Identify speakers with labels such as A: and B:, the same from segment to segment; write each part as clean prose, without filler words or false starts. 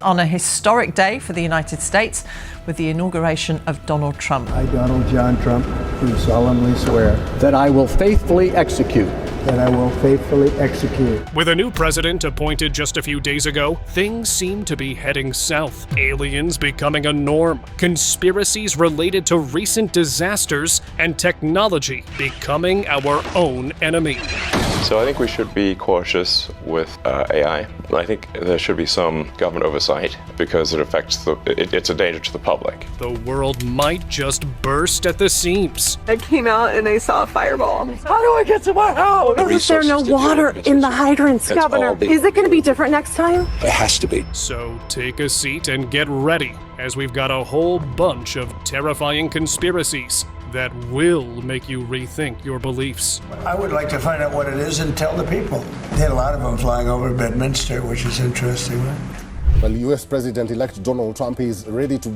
A: On a historic day for the United States with the inauguration of Donald Trump.
B: I, Donald John Trump, do solemnly swear
C: that I will faithfully execute.
D: With a new president appointed just a few days ago, things seem to be heading south. Aliens becoming a norm, conspiracies related to recent disasters, and technology becoming our own enemy.
E: So I think we should be cautious with AI. I think there should be some government oversight because it affects it's a danger to the public.
D: The world might just burst at the seams.
F: I came out and I saw a fireball. How do I get to my house?
G: Is there no water in the hydrants, Governor? Is it going to be different next time?
C: It has to be.
D: So take a seat and get ready, as we've got a whole bunch of terrifying conspiracies that will make you rethink your beliefs.
H: I would like to find out what it is and tell the people. They had a lot of them flying over Bedminster, which is interesting, right?
I: Well, U.S. President-elect Donald Trump is ready to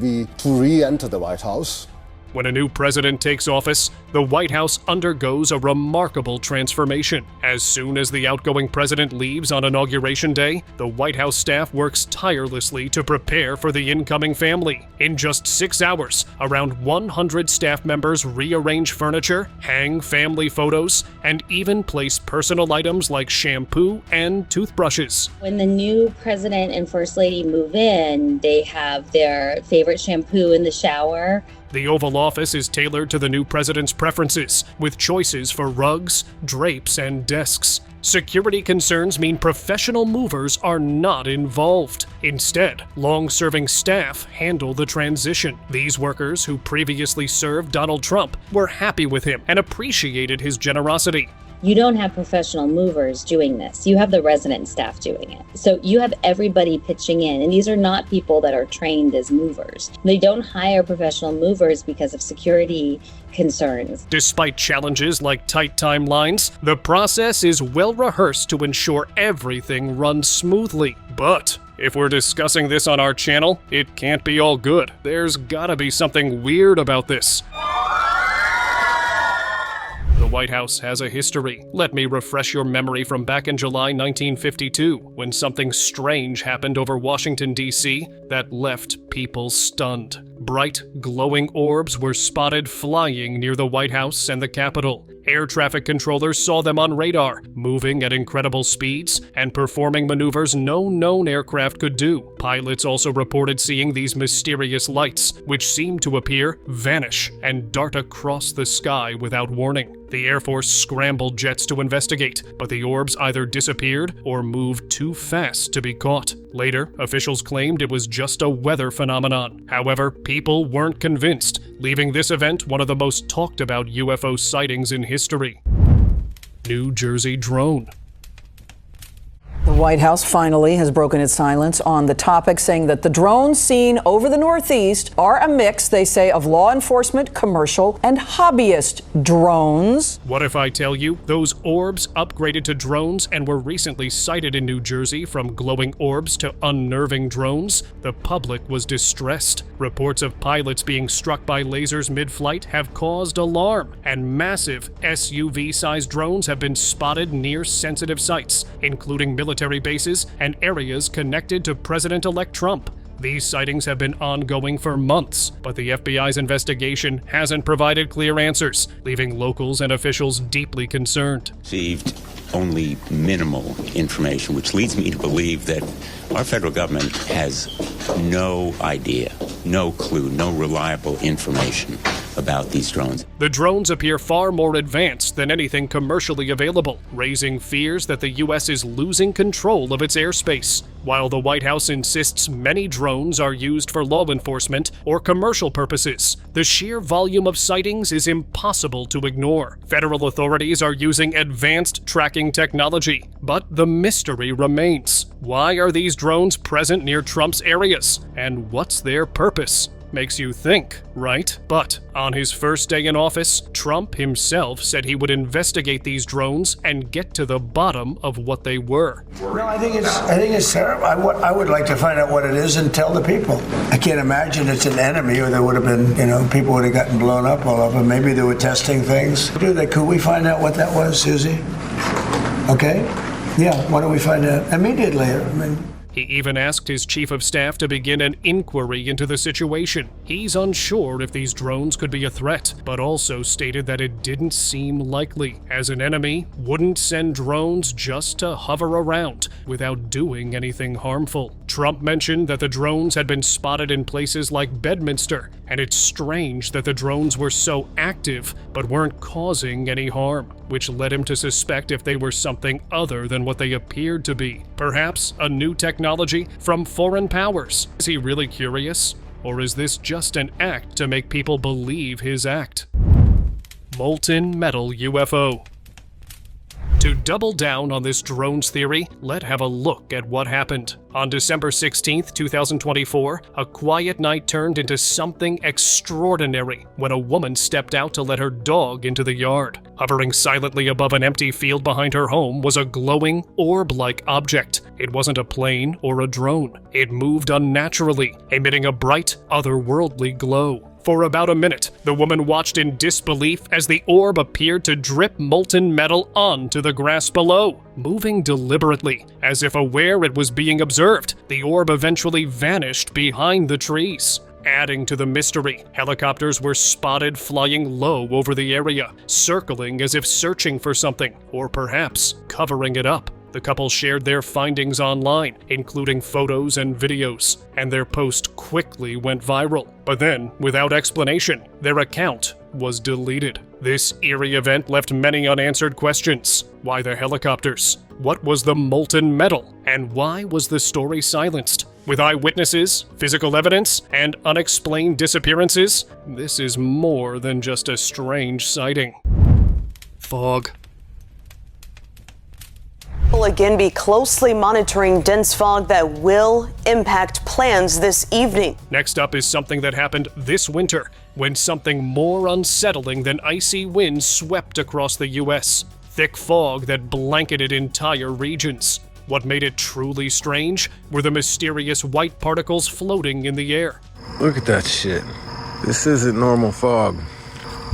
I: re-enter the White House.
D: When a new president takes office, the White House undergoes a remarkable transformation. As soon as the outgoing president leaves on Inauguration Day, the White House staff works tirelessly to prepare for the incoming family. In just 6 hours, around 100 staff members rearrange furniture, hang family photos, and even place personal items like shampoo and toothbrushes.
J: When the new president and first lady move in, they have their favorite shampoo in the shower.
D: The Oval Office is tailored to the new president's preferences, with choices for rugs, drapes, and desks. Security concerns mean professional movers are not involved. Instead, long-serving staff handle the transition. These workers, who previously served Donald Trump, were happy with him and appreciated his generosity.
J: You don't have professional movers doing this. You have the resident staff doing it. So you have everybody pitching in, and these are not people that are trained as movers. They don't hire professional movers because of security concerns.
D: Despite challenges like tight timelines, the process is well rehearsed to ensure everything runs smoothly. But if we're discussing this on our channel, it can't be all good. There's gotta be something weird about this. The White House has a history. Let me refresh your memory from back in July 1952, when something strange happened over Washington, D.C. that left people stunned. Bright, glowing orbs were spotted flying near the White House and the Capitol. Air traffic controllers saw them on radar, moving at incredible speeds and performing maneuvers no known aircraft could do. Pilots also reported seeing these mysterious lights, which seemed to appear, vanish, and dart across the sky without warning. The Air Force scrambled jets to investigate, but the orbs either disappeared or moved too fast to be caught. Later, officials claimed it was just a weather phenomenon. However, people weren't convinced, leaving this event one of the most talked about UFO sightings in history. New Jersey drone.
K: The White House finally has broken its silence on the topic, saying that the drones seen over the Northeast are a mix, they say, of law enforcement, commercial, and hobbyist drones.
D: What if I tell you those orbs upgraded to drones and were recently sighted in New Jersey? From glowing orbs to unnerving drones, the public was distressed. Reports of pilots being struck by lasers mid-flight have caused alarm, and massive SUV-sized drones have been spotted near sensitive sites, including military bases and areas connected to President-elect Trump. These sightings have been ongoing for months, but the FBI's investigation hasn't provided clear answers, leaving locals and officials deeply concerned.
L: Received only minimal information, which leads me to believe that our federal government has no idea, no clue, no reliable information about these drones.
D: The drones appear far more advanced than anything commercially available, raising fears that the U.S. is losing control of its airspace. While the White House insists many drones are used for law enforcement or commercial purposes, the sheer volume of sightings is impossible to ignore. Federal authorities are using advanced tracking technology, but the mystery remains. Why are these drones present near Trump's areas? And what's their purpose? Makes you think, right? But on his first day in office, Trump himself said he would investigate these drones and get to the bottom of what they were.
H: No, I think it's terrible. I would like to find out what it is and tell the people. I can't imagine it's an enemy, or there would have been, people would have gotten blown up all over. Maybe they were testing things. Could we find out what that was, Susie? Okay? Yeah, why don't we find out immediately?
D: He even asked his chief of staff to begin an inquiry into the situation. He's unsure if these drones could be a threat, but also stated that it didn't seem likely, as an enemy wouldn't send drones just to hover around without doing anything harmful. Trump mentioned that the drones had been spotted in places like Bedminster, and it's strange that the drones were so active but weren't causing any harm, which led him to suspect if they were something other than what they appeared to be. Perhaps a new technology from foreign powers. Is he really curious? Or is this just an act to make people believe his act? Molten metal UFO. To double down on this drones theory, let's have a look at what happened. On December 16, 2024, a quiet night turned into something extraordinary when a woman stepped out to let her dog into the yard. Hovering silently above an empty field behind her home was a glowing, orb-like object. It wasn't a plane or a drone. It moved unnaturally, emitting a bright, otherworldly glow. For about a minute, the woman watched in disbelief as the orb appeared to drip molten metal onto the grass below. Moving deliberately, as if aware it was being observed, the orb eventually vanished behind the trees. Adding to the mystery, helicopters were spotted flying low over the area, circling as if searching for something, or perhaps covering it up. The couple shared their findings online, including photos and videos, and their post quickly went viral. But then, without explanation, their account was deleted. This eerie event left many unanswered questions. Why the helicopters? What was the molten metal? And why was the story silenced? With eyewitnesses, physical evidence, and unexplained disappearances, this is more than just a strange sighting. Fog.
G: We'll again be closely monitoring dense fog that will impact plans this evening.
D: Next up is something that happened this winter, when something more unsettling than icy winds swept across the U.S. Thick fog that blanketed entire regions. What made it truly strange were the mysterious white particles floating in the air.
M: Look at that shit. This isn't normal fog.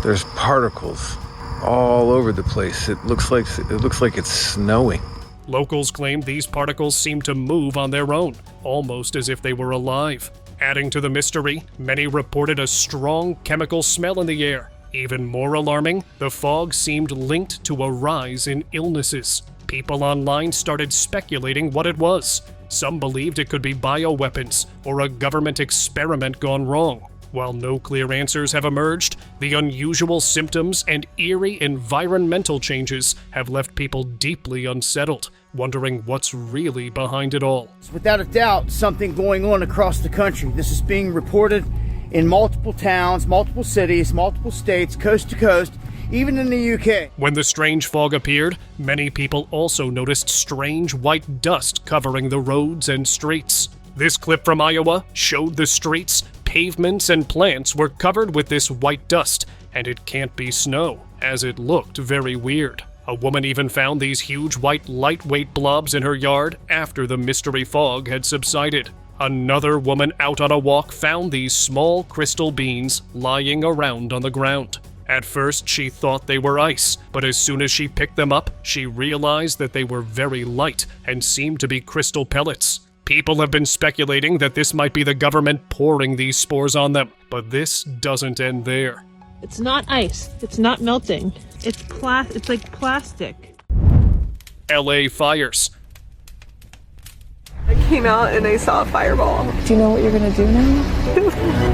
M: There's particles all over the place. It looks like it's snowing.
D: Locals claimed these particles seemed to move on their own, almost as if they were alive. Adding to the mystery, many reported a strong chemical smell in the air. Even more alarming, the fog seemed linked to a rise in illnesses. People online started speculating what it was. Some believed it could be bioweapons or a government experiment gone wrong. While no clear answers have emerged, the unusual symptoms and eerie environmental changes have left people deeply unsettled, wondering what's really behind it all.
N: It's without a doubt something going on across the country. This is being reported in multiple towns, multiple cities, multiple states, coast to coast, even in the UK.
D: When the strange fog appeared, many people also noticed strange white dust covering the roads and streets. This clip from Iowa showed the streets, pavements, and plants were covered with this white dust, and it can't be snow, as it looked very weird. A woman even found these huge white lightweight blobs in her yard after the mystery fog had subsided. Another woman out on a walk found these small crystal beans lying around on the ground. At first, she thought they were ice, but as soon as she picked them up, she realized that they were very light and seemed to be crystal pellets. People have been speculating that this might be the government pouring these spores on them, but this doesn't end there.
O: It's not ice. It's not melting. It's like plastic.
D: LA fires.
F: I came out and I saw a fireball.
G: Do you know what you're gonna do now?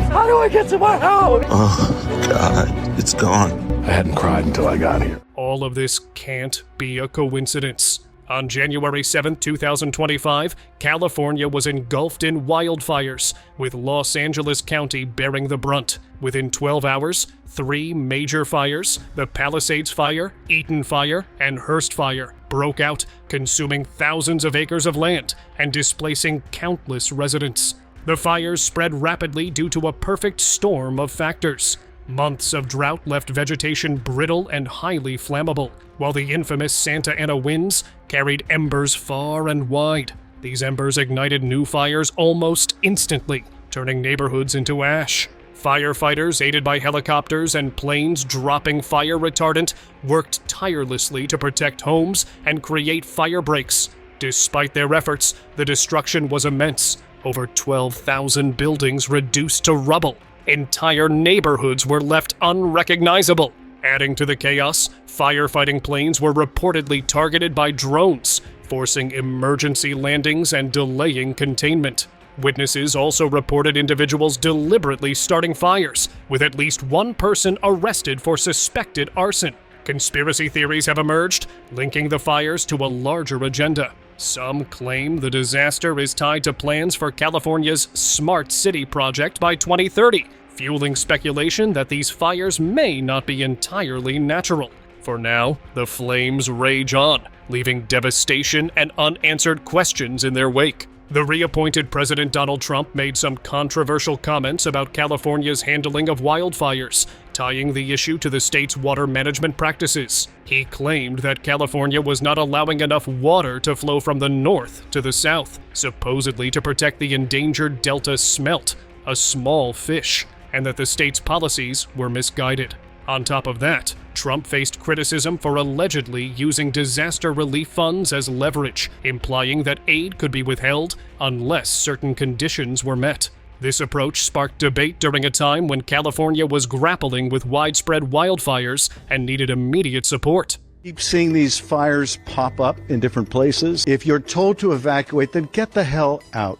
F: How do I get to my house?
P: Oh, God, it's gone.
M: I hadn't cried until I got here.
D: All of this can't be a coincidence. On January 7, 2025, California was engulfed in wildfires, with Los Angeles County bearing the brunt. Within 12 hours, 3 major fires, the Palisades Fire, Eaton Fire, and Hearst Fire, broke out, consuming thousands of acres of land and displacing countless residents. The fires spread rapidly due to a perfect storm of factors. Months of drought left vegetation brittle and highly flammable, while the infamous Santa Ana winds carried embers far and wide. These embers ignited new fires almost instantly, turning neighborhoods into ash. Firefighters, aided by helicopters and planes dropping fire retardant, worked tirelessly to protect homes and create fire breaks. Despite their efforts, the destruction was immense. Over 12,000 buildings reduced to rubble. Entire neighborhoods were left unrecognizable. Adding to the chaos, firefighting planes were reportedly targeted by drones, forcing emergency landings and delaying containment. Witnesses also reported individuals deliberately starting fires, with at least one person arrested for suspected arson. Conspiracy theories have emerged, linking the fires to a larger agenda. Some claim the disaster is tied to plans for California's Smart City project by 2030, fueling speculation that these fires may not be entirely natural. For now, the flames rage on, leaving devastation and unanswered questions in their wake. The reappointed President Donald Trump made some controversial comments about California's handling of wildfires, tying the issue to the state's water management practices. He claimed that California was not allowing enough water to flow from the north to the south, supposedly to protect the endangered Delta smelt, a small fish, and that the state's policies were misguided. On top of that, Trump faced criticism for allegedly using disaster relief funds as leverage, implying that aid could be withheld unless certain conditions were met. This approach sparked debate during a time when California was grappling with widespread wildfires and needed immediate support.
Q: Keep seeing these fires pop up in different places. If you're told to evacuate, then get the hell out.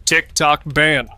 D: TikTok ban.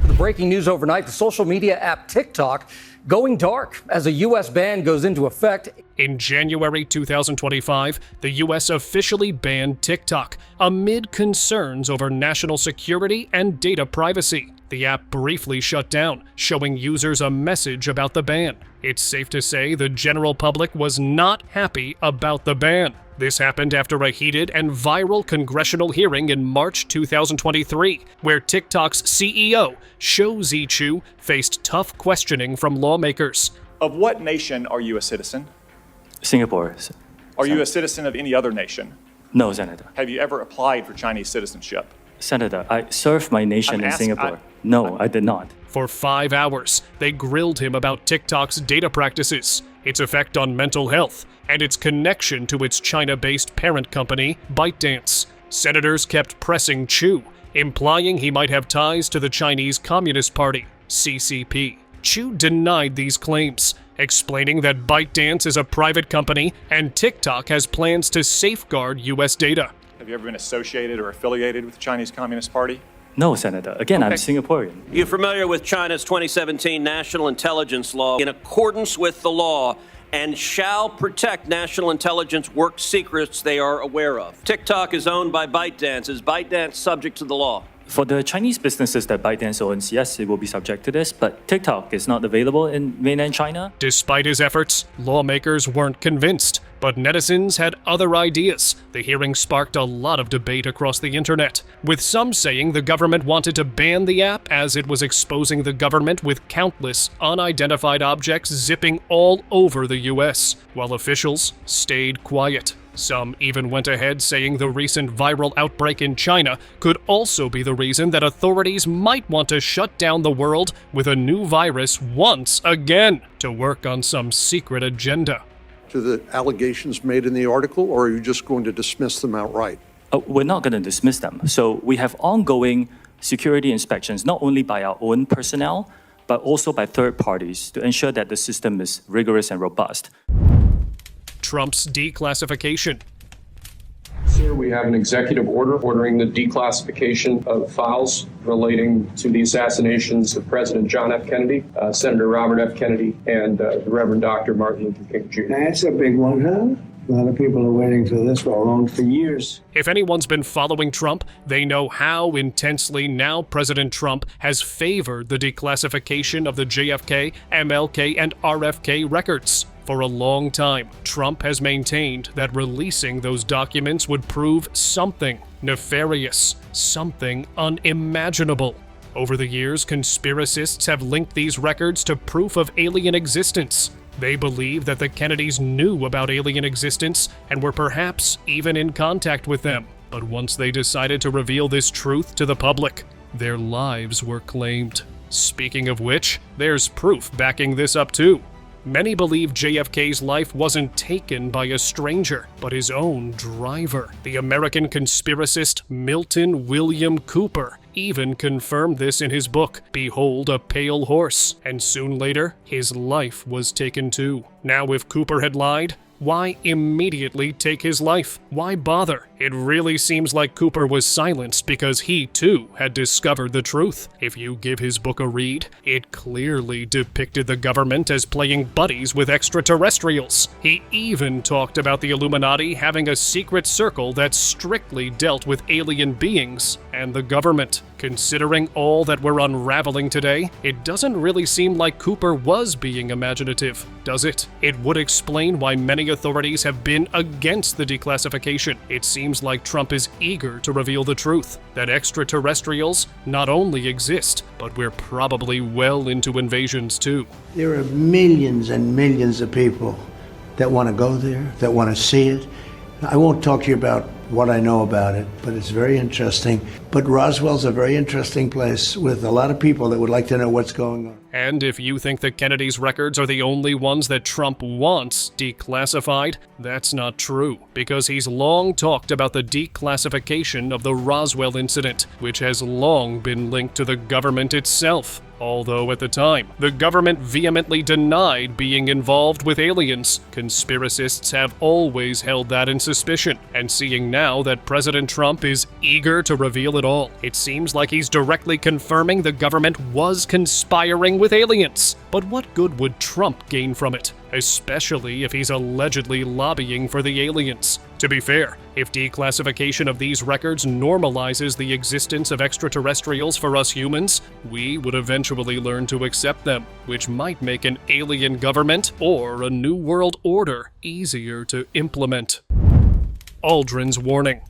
R: The breaking news overnight, the social media app TikTok going dark as a U.S. ban goes into effect.
D: In January 2025, the U.S. officially banned TikTok amid concerns over national security and data privacy. The app briefly shut down, showing users a message about the ban. It's safe to say the general public was not happy about the ban. This happened after a heated and viral congressional hearing in March 2023, where TikTok's CEO, Shou Zichu, faced tough questioning from lawmakers.
S: Of what nation are you a citizen?
T: Singapore.
S: Are you a citizen of any other nation?
T: No, Senator.
S: Have you ever applied for Chinese citizenship?
T: Senator, I served my nation in Singapore. No, I did not.
D: For 5 hours, they grilled him about TikTok's data practices, its effect on mental health, and its connection to its China-based parent company, ByteDance. Senators kept pressing Chu, implying he might have ties to the Chinese Communist Party, CCP. Chu denied these claims, explaining that ByteDance is a private company and TikTok has plans to safeguard U.S. data.
S: Have you ever been associated or affiliated with the Chinese Communist Party?
T: No, Senator. Again, I'm Singaporean.
U: You're familiar with China's 2017 national intelligence law, in accordance with the law, and shall protect national intelligence work secrets they are aware of. TikTok is owned by ByteDance. Is ByteDance subject to the law?
T: For the Chinese businesses that ByteDance owns, yes, it will be subject to this, but TikTok is not available in mainland China.
D: Despite his efforts, lawmakers weren't convinced, but netizens had other ideas. The hearing sparked a lot of debate across the internet, with some saying the government wanted to ban the app as it was exposing the government with countless unidentified objects zipping all over the US, while officials stayed quiet. Some even went ahead saying the recent viral outbreak in China could also be the reason that authorities might want to shut down the world with a new virus once again to work on some secret agenda.
V: To the allegations made in the article, or are you just going to dismiss them outright?
T: We're not going to dismiss them. So we have ongoing security inspections, not only by our own personnel, but also by third parties to ensure that the system is rigorous and robust.
D: Trump's declassification.
W: Sir, we have an executive order ordering the declassification of files relating to the assassinations of President John F. Kennedy, Senator Robert F. Kennedy, and the Reverend Dr. Martin Luther King Jr.
H: That's a big one, huh? A lot of people are waiting for this for years.
D: If anyone's been following Trump, they know how intensely now President Trump has favored the declassification of the JFK, MLK, and RFK records. For a long time, Trump has maintained that releasing those documents would prove something nefarious, something unimaginable. Over the years, conspiracists have linked these records to proof of alien existence. They believe that the Kennedys knew about alien existence and were perhaps even in contact with them. But once they decided to reveal this truth to the public, their lives were claimed. Speaking of which, there's proof backing this up too. Many believe JFK's life wasn't taken by a stranger, but his own driver. The American conspiracist Milton William Cooper even confirmed this in his book, Behold a Pale Horse, and soon later, his life was taken too. Now, if Cooper had lied, why immediately take his life? Why bother? It really seems like Cooper was silenced because he, too, had discovered the truth. If you give his book a read, it clearly depicted the government as playing buddies with extraterrestrials. He even talked about the Illuminati having a secret circle that strictly dealt with alien beings and the government. Considering all that we're unraveling today, it doesn't really seem like Cooper was being imaginative, does it? It would explain why many authorities have been against the declassification. It seems like Trump is eager to reveal the truth, that extraterrestrials not only exist, but we're probably well into invasions too.
H: There are millions and millions of people that want to go there, that want to see it. I won't talk to you about what I know about it, but it's very interesting. But Roswell's a very interesting place with a lot of people that would like to know what's going on.
D: And if you think that Kennedy's records are the only ones that Trump wants declassified, that's not true, because he's long talked about the declassification of the Roswell incident, which has long been linked to the government itself. Although at the time, the government vehemently denied being involved with aliens. Conspiracists have always held that in suspicion, and seeing now that President Trump is eager to reveal it all, it seems like he's directly confirming the government was conspiring with aliens. But what good would Trump gain from it? Especially if he's allegedly lobbying for the aliens. To be fair, if declassification of these records normalizes the existence of extraterrestrials for us humans, we would eventually learn to accept them, which might make an alien government or a new world order easier to implement. Aldrin's warning.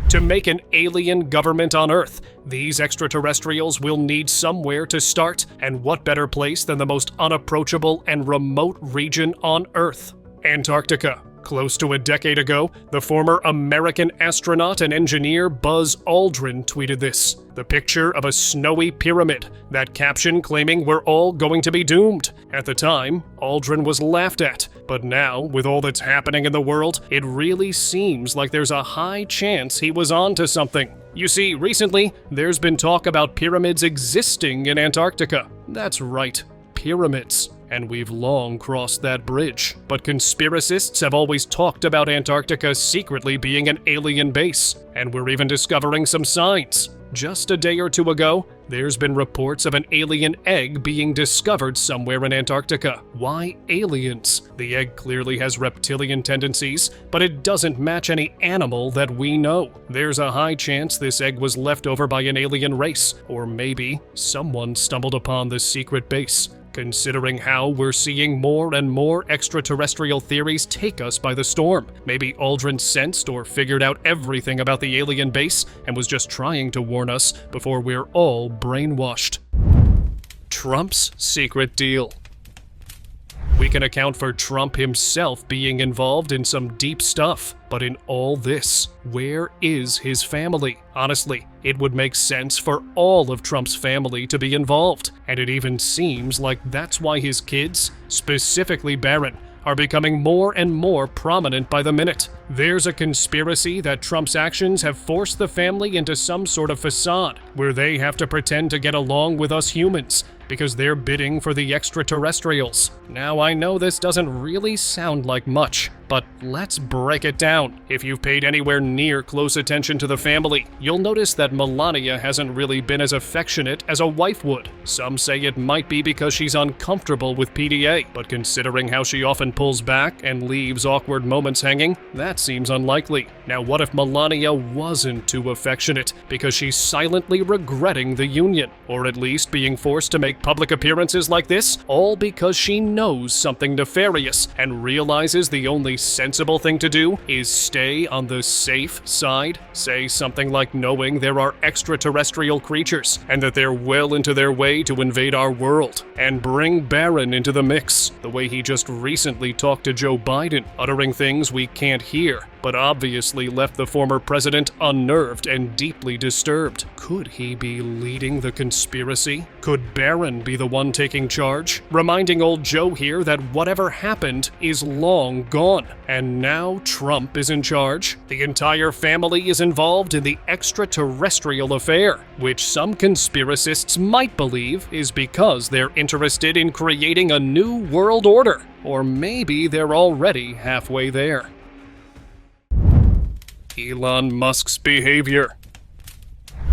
D: To make an alien government on Earth, these extraterrestrials will need somewhere to start, and what better place than the most unapproachable and remote region on Earth? Antarctica. Close to a decade ago, the former American astronaut and engineer Buzz Aldrin tweeted this. The picture of a snowy pyramid, that caption claiming we're all going to be doomed. At the time, Aldrin was laughed at, but now, with all that's happening in the world, it really seems like there's a high chance he was onto something. You see, recently, there's been talk about pyramids existing in Antarctica. That's right, pyramids. And we've long crossed that bridge. But conspiracists have always talked about Antarctica secretly being an alien base, and we're even discovering some signs. Just a day or two ago, there's been reports of an alien egg being discovered somewhere in Antarctica. Why aliens? The egg clearly has reptilian tendencies, but it doesn't match any animal that we know. There's a high chance this egg was left over by an alien race, or maybe someone stumbled upon this secret base. Considering how we're seeing more and more extraterrestrial theories take us by the storm, maybe Aldrin sensed or figured out everything about the alien base and was just trying to warn us before we're all brainwashed. Trump's secret deal. We can account for Trump himself being involved in some deep stuff, but in all this, where is his family? Honestly, it would make sense for all of Trump's family to be involved, and it even seems like that's why his kids, specifically Barron, are becoming more and more prominent by the minute. There's a conspiracy that Trump's actions have forced the family into some sort of facade, where they have to pretend to get along with us humans, because they're bidding for the extraterrestrials. Now, I know this doesn't really sound like much, but let's break it down. If you've paid anywhere near close attention to the family, you'll notice that Melania hasn't really been as affectionate as a wife would. Some say it might be because she's uncomfortable with PDA, but considering how she often pulls back and leaves awkward moments hanging, that seems unlikely. Now, what if Melania wasn't too affectionate because she's silently regretting the union, or at least being forced to make public appearances like this, all because she knows something nefarious and realizes the only sensible thing to do is stay on the safe side? Say something like knowing there are extraterrestrial creatures and that they're well into their way to invade our world, and bring Barron into the mix, the way he just recently talked to Joe Biden, uttering things we can't hear. but obviously left the former president unnerved and deeply disturbed. Could he be leading the conspiracy? Could Barron be the one taking charge? Reminding old Joe here that whatever happened is long gone. And now Trump is in charge. The entire family is involved in the extraterrestrial affair, which some conspiracists might believe is because they're interested in creating a new world order. Or maybe they're already halfway there. Elon Musk's behavior.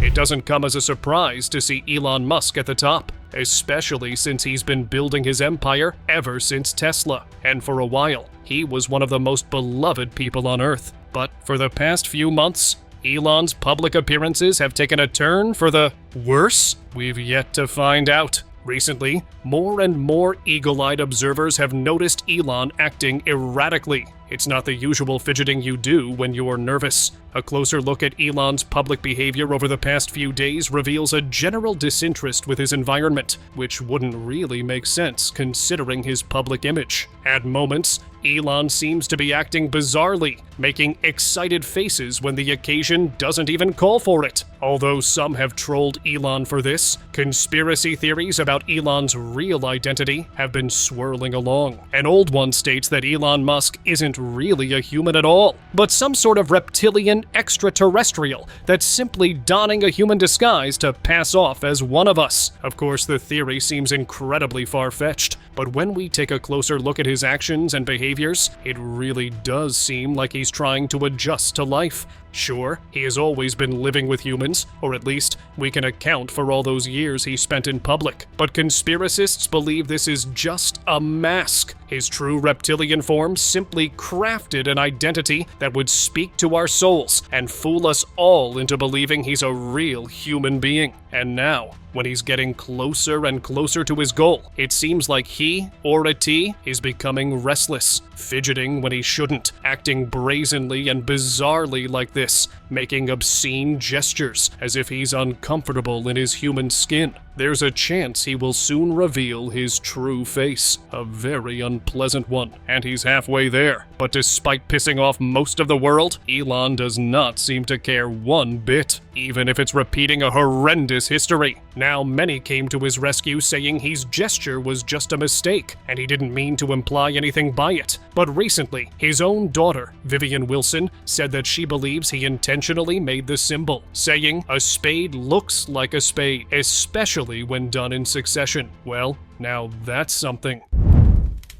D: It doesn't come as a surprise to see Elon Musk at the top, especially since he's been building his empire ever since Tesla. And for a while, he was one of the most beloved people on Earth. But for the past few months, Elon's public appearances have taken a turn for the worse? We've yet to find out. Recently, more and more eagle-eyed observers have noticed Elon acting erratically. It's not the usual fidgeting you do when you're nervous. A closer look at Elon's public behavior over the past few days reveals a general disinterest with his environment, which wouldn't really make sense considering his public image. At moments, Elon seems to be acting bizarrely, making excited faces when the occasion doesn't even call for it. Although some have trolled Elon for this, conspiracy theories about Elon's real identity have been swirling along. An old one states that Elon Musk isn't really a human at all, but some sort of reptilian extraterrestrial that's simply donning a human disguise to pass off as one of us. Of course, the theory seems incredibly far-fetched, but when we take a closer look at his actions and behaviors, it really does seem like he's trying to adjust to life. Sure, he has always been living with humans, or at least we can account for all those years he spent in public. But conspiracists believe this is just a mask. His true reptilian form simply crafted an identity that would speak to our souls and fool us all into believing he's a real human being. And now, when he's getting closer and closer to his goal, it seems like he, or a T, is becoming restless, fidgeting when he shouldn't, acting brazenly and bizarrely like this, making obscene gestures as if he's uncomfortable in his human skin. There's a chance he will soon reveal his true face, a very unpleasant one, and he's halfway there. But despite pissing off most of the world, Elon does not seem to care one bit, even if it's repeating a horrendous history. Now many came to his rescue saying his gesture was just a mistake, and he didn't mean to imply anything by it. But recently, his own daughter, Vivian Wilson, said that she believes he intentionally made the symbol, saying, "A spade looks like a spade, especially when done in succession." Well, now that's something.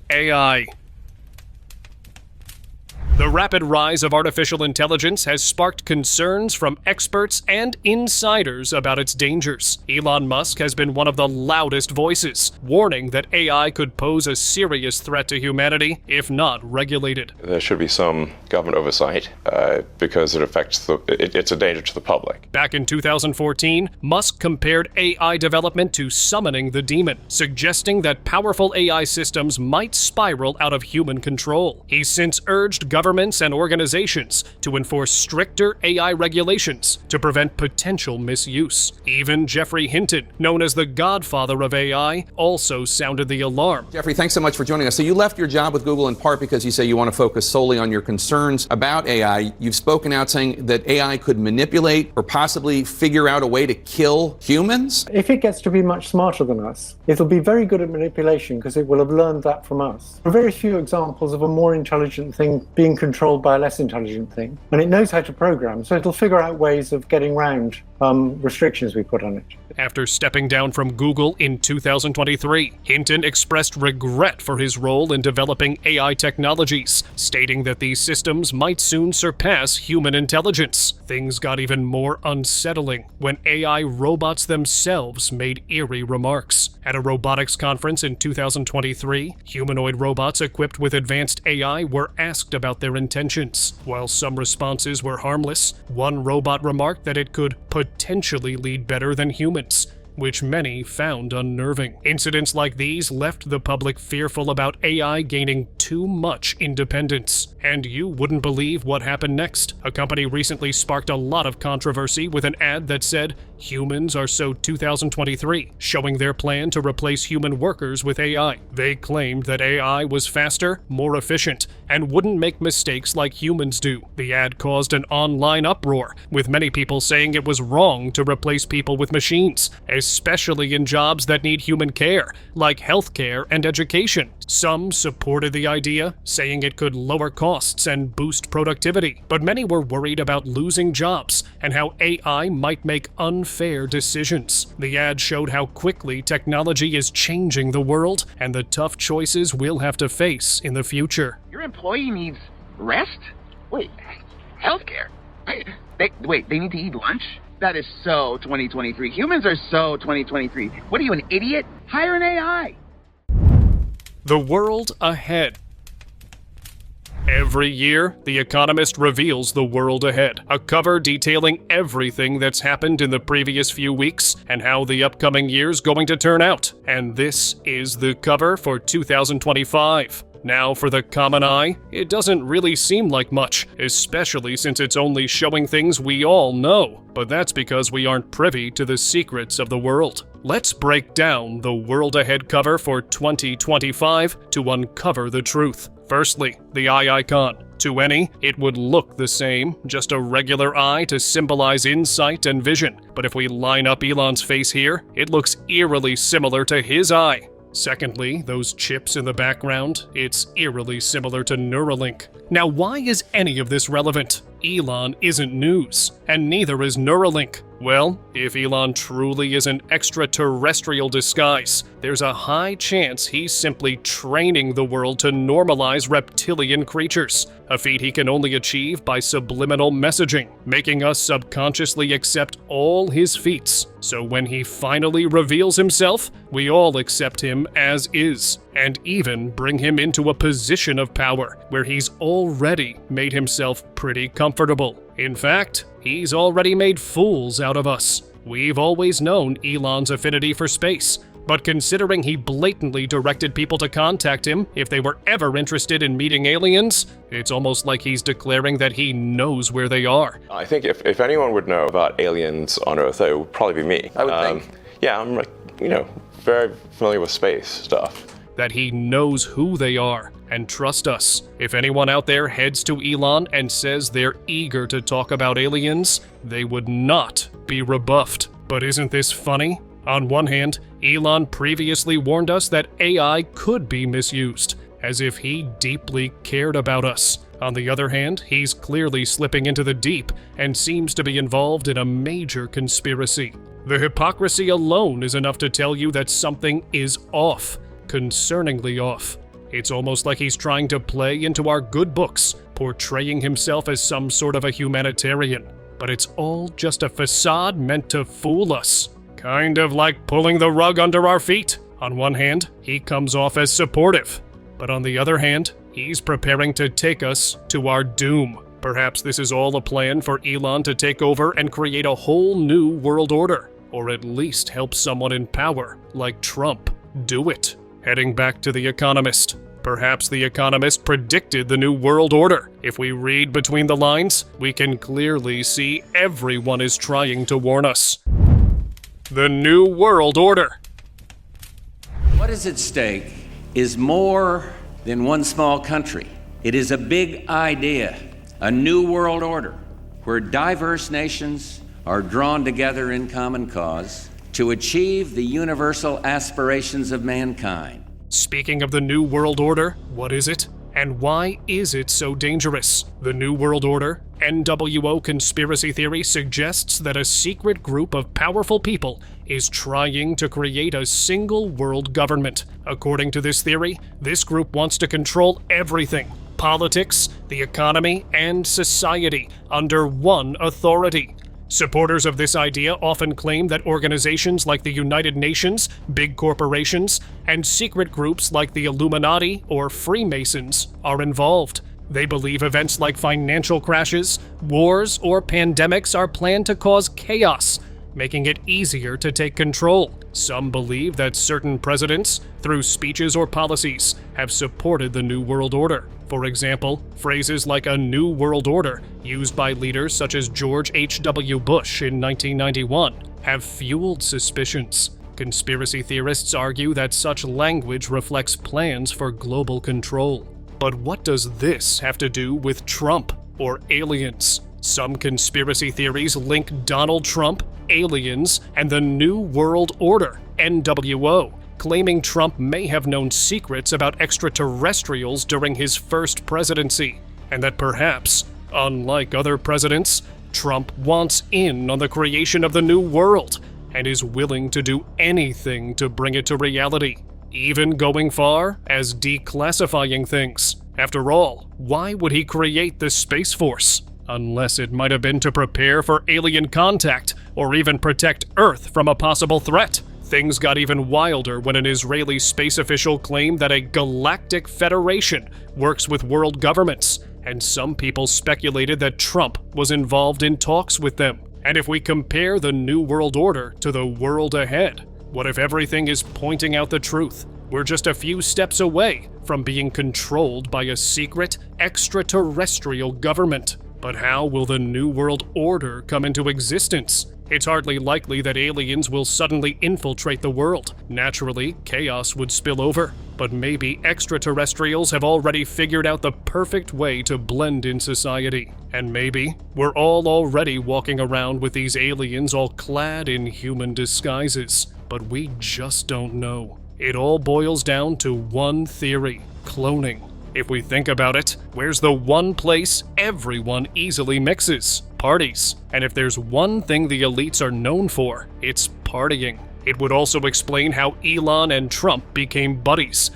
D: AI. The rapid rise of artificial intelligence has sparked concerns from experts and insiders about its dangers. Elon Musk has been one of the loudest voices, warning that AI could pose a serious threat to humanity if not regulated.
A: There should be some government oversight because it affects it's a danger to the public.
D: Back in 2014, Musk compared AI development to summoning the demon, suggesting that powerful AI systems might spiral out of human control. He's since urged governments and organizations to enforce stricter AI regulations to prevent potential misuse. Even Geoffrey Hinton, known as the godfather of AI, also sounded the alarm.
B: Jeffrey, thanks so much for joining us. So you left your job with Google in part because you say you want to focus solely on your concerns about AI. You've spoken out saying that AI could manipulate or possibly figure out a way to kill humans.
E: If it gets to be much smarter than us, it'll be very good at manipulation because it will have learned that from us. There are very few examples of a more intelligent thing being controlled by a less intelligent thing, and it knows how to program, so it'll figure out ways of getting around restrictions we put on it.
D: After stepping down from Google in 2023, Hinton expressed regret for his role in developing AI technologies, stating that these systems might soon surpass human intelligence. Things got even more unsettling when AI robots themselves made eerie remarks. At a robotics conference in 2023, humanoid robots equipped with advanced AI were asked about their intentions. While some responses were harmless, one robot remarked that it could potentially lead better than humans. which many found unnerving. Incidents like these left the public fearful about AI gaining too much independence. And you wouldn't believe what happened next. A company recently sparked a lot of controversy with an ad that said, "Humans are so 2023, showing their plan to replace human workers with AI. They claimed that AI was faster, more efficient, and wouldn't make mistakes like humans do. The ad caused an online uproar, with many people saying it was wrong to replace people with machines, especially in jobs that need human care, like healthcare and education. Some supported the idea, saying it could lower costs and boost productivity, but many were worried about losing jobs and how AI might make unfair decisions. The ad showed how quickly technology is changing the world and the tough choices we'll have to face in the future.
C: Your employee needs rest? Wait, healthcare? They need to eat lunch? That is so 2023. Humans are so 2023. What are you, an idiot? Hire an AI.
D: The world ahead. Every year, The Economist reveals the world ahead, a cover detailing everything that's happened in the previous few weeks and how the upcoming year's going to turn out. And this is the cover for 2025. Now, for the common eye, it doesn't really seem like much, especially since it's only showing things we all know. But that's because we aren't privy to the secrets of the world. Let's break down the world ahead cover for 2025 to uncover the truth. Firstly, the eye icon. To any, it would look the same, just a regular eye to symbolize insight and vision. But if we line up Elon's face here, it looks eerily similar to his eye. Secondly, those chips in the background, it's eerily similar to Neuralink. Now, why is any of this relevant? Elon isn't news, and neither is Neuralink. Well, if Elon truly is an extraterrestrial disguise, there's a high chance he's simply training the world to normalize reptilian creatures, a feat he can only achieve by subliminal messaging, making us subconsciously accept all his feats. So when he finally reveals himself, we all accept him as is, and even bring him into a position of power where he's already made himself pretty comfortable. In fact, he's already made fools out of us. We've always known Elon's affinity for space, but considering he blatantly directed people to contact him if they were ever interested in meeting aliens, it's almost like he's declaring that he knows where they are.
A: I think if anyone would know about aliens on Earth, it would probably be me.
F: I would think.
A: Yeah, I'm very familiar with space stuff.
D: That he knows who they are. And trust us, if anyone out there heads to Elon and says they're eager to talk about aliens, they would not be rebuffed. But isn't this funny? On one hand, Elon previously warned us that AI could be misused, as if he deeply cared about us. On the other hand, he's clearly slipping into the deep and seems to be involved in a major conspiracy. The hypocrisy alone is enough to tell you that something is off, concerningly off. It's almost like he's trying to play into our good books, portraying himself as some sort of a humanitarian. But it's all just a facade meant to fool us. Kind of like pulling the rug under our feet. On one hand, he comes off as supportive. But on the other hand, he's preparing to take us to our doom. Perhaps this is all a plan for Elon to take over and create a whole new world order. Or at least help someone in power, like Trump, do it. Heading back to The Economist. Perhaps The Economist predicted the new world order. If we read between the lines, we can clearly see everyone is trying to warn us. The new world order.
I: What is at stake is more than one small country. It is a big idea, a new world order, where diverse nations are drawn together in common cause to achieve the universal aspirations of mankind.
D: Speaking of the New World Order, what is it? And why is it so dangerous? The New World Order, NWO conspiracy theory, suggests that a secret group of powerful people is trying to create a single world government. According to this theory, this group wants to control everything: politics, the economy, and society under one authority. Supporters of this idea often claim that organizations like the United Nations, big corporations, and secret groups like the Illuminati or Freemasons are involved. They believe events like financial crashes, wars, or pandemics are planned to cause chaos, making it easier to take control. Some believe that certain presidents, through speeches or policies, have supported the New World Order. For example, phrases like a New World Order, used by leaders such as George H.W. Bush in 1991, have fueled suspicions. Conspiracy theorists argue that such language reflects plans for global control. But what does this have to do with Trump or aliens? Some conspiracy theories link Donald Trump, aliens, and the New World Order, NWO, claiming Trump may have known secrets about extraterrestrials during his first presidency, and that perhaps, unlike other presidents, Trump wants in on the creation of the New World and is willing to do anything to bring it to reality, even going far as declassifying things. After all, why would he create the Space Force? Unless it might have been to prepare for alien contact or even protect Earth from a possible threat. Things got even wilder when an Israeli space official claimed that a galactic federation works with world governments, and some people speculated that Trump was involved in talks with them. And if we compare the New World Order to the world ahead, what if everything is pointing out the truth? We're just a few steps away from being controlled by a secret extraterrestrial government. But how will the New World Order come into existence? It's hardly likely that aliens will suddenly infiltrate the world. Naturally, chaos would spill over. But maybe extraterrestrials have already figured out the perfect way to blend in society. And maybe we're all already walking around with these aliens all clad in human disguises. But we just don't know. It all boils down to one theory: cloning. If we think about it, where's the one place everyone easily mixes? Parties. And if there's one thing the elites are known for, it's partying. It would also explain how Elon and Trump became buddies.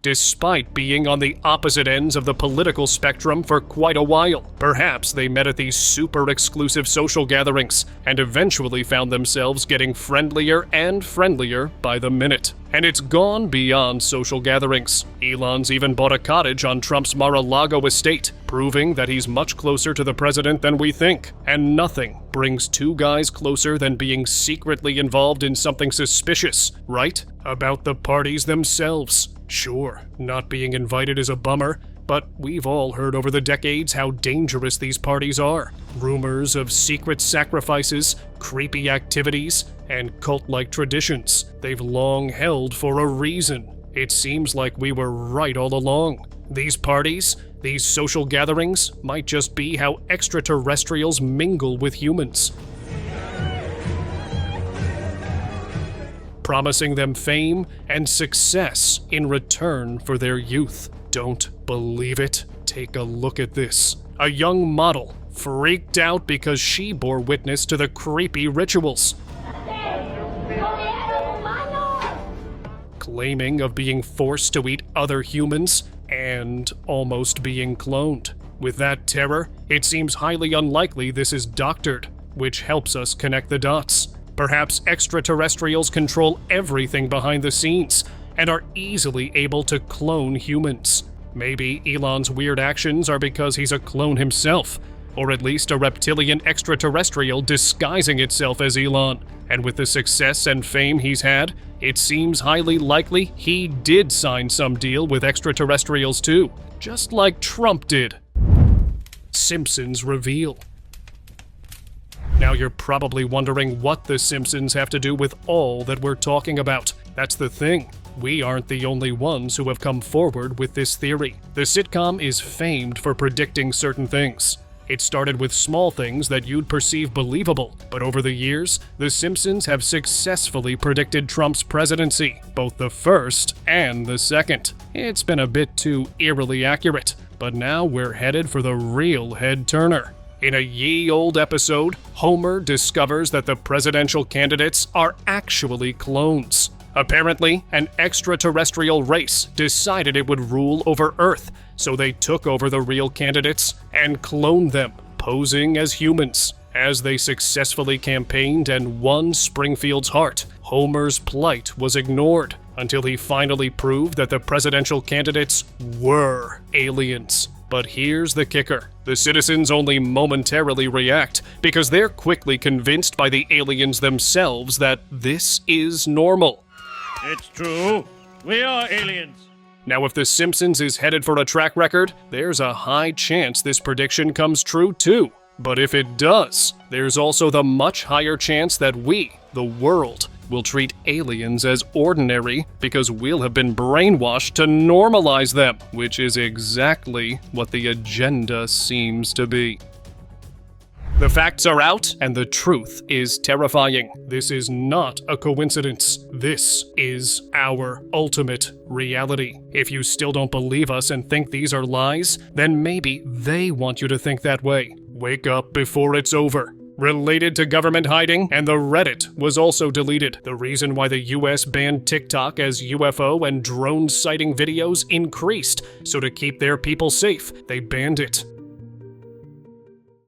D: Despite being on the opposite ends of the political spectrum for quite a while. Perhaps they met at these super exclusive social gatherings and eventually found themselves getting friendlier and friendlier by the minute. And it's gone beyond social gatherings. Elon's even bought a cottage on Trump's Mar-a-Lago estate, proving that he's much closer to the president than we think. And nothing brings two guys closer than being secretly involved in something suspicious, right? About the parties themselves. Sure, not being invited is a bummer, but we've all heard over the decades how dangerous these parties are. Rumors of secret sacrifices, creepy activities, and cult-like traditions they've long held for a reason. It seems like we were right all along. These parties, these social gatherings, might just be how extraterrestrials mingle with humans, promising them fame and success in return for their youth. Don't believe it? Take a look at this. A young model freaked out because she bore witness to the creepy rituals, claiming of being forced to eat other humans and almost being cloned. With that terror, it seems highly unlikely this is doctored, which helps us connect the dots. Perhaps extraterrestrials control everything behind the scenes and are easily able to clone humans. Maybe Elon's weird actions are because he's a clone himself, or at least a reptilian extraterrestrial disguising itself as Elon. And with the success and fame he's had, it seems highly likely he did sign some deal with extraterrestrials too, just like Trump did. Simpsons reveal. Now you're probably wondering what the Simpsons have to do with all that we're talking about. That's the thing. We aren't the only ones who have come forward with this theory. The sitcom is famed for predicting certain things. It started with small things that you'd perceive believable, but over the years, The Simpsons have successfully predicted Trump's presidency, both the first and the second. It's been a bit too eerily accurate, but now we're headed for the real head-turner. In a ye-old episode, Homer discovers that the presidential candidates are actually clones. Apparently, an extraterrestrial race decided it would rule over Earth, so they took over the real candidates and cloned them, posing as humans. As they successfully campaigned and won Springfield's heart, Homer's plight was ignored until he finally proved that the presidential candidates were aliens. But here's the kicker. The citizens only momentarily react because they're quickly convinced by the aliens themselves that this is normal.
J: It's true. We are aliens.
D: Now, if The Simpsons is headed for a track record, there's a high chance this prediction comes true too. But if it does, there's also the much higher chance that we, the world, will treat aliens as ordinary because we'll have been brainwashed to normalize them, which is exactly what the agenda seems to be. The facts are out, and the truth is terrifying. This is not a coincidence. This is our ultimate reality. If you still don't believe us and think these are lies, then maybe they want you to think that way. Wake up before it's over. Related to government hiding, and the Reddit was also deleted. The reason why the US banned TikTok as UFO and drone sighting videos increased, so to keep their people safe, they banned it.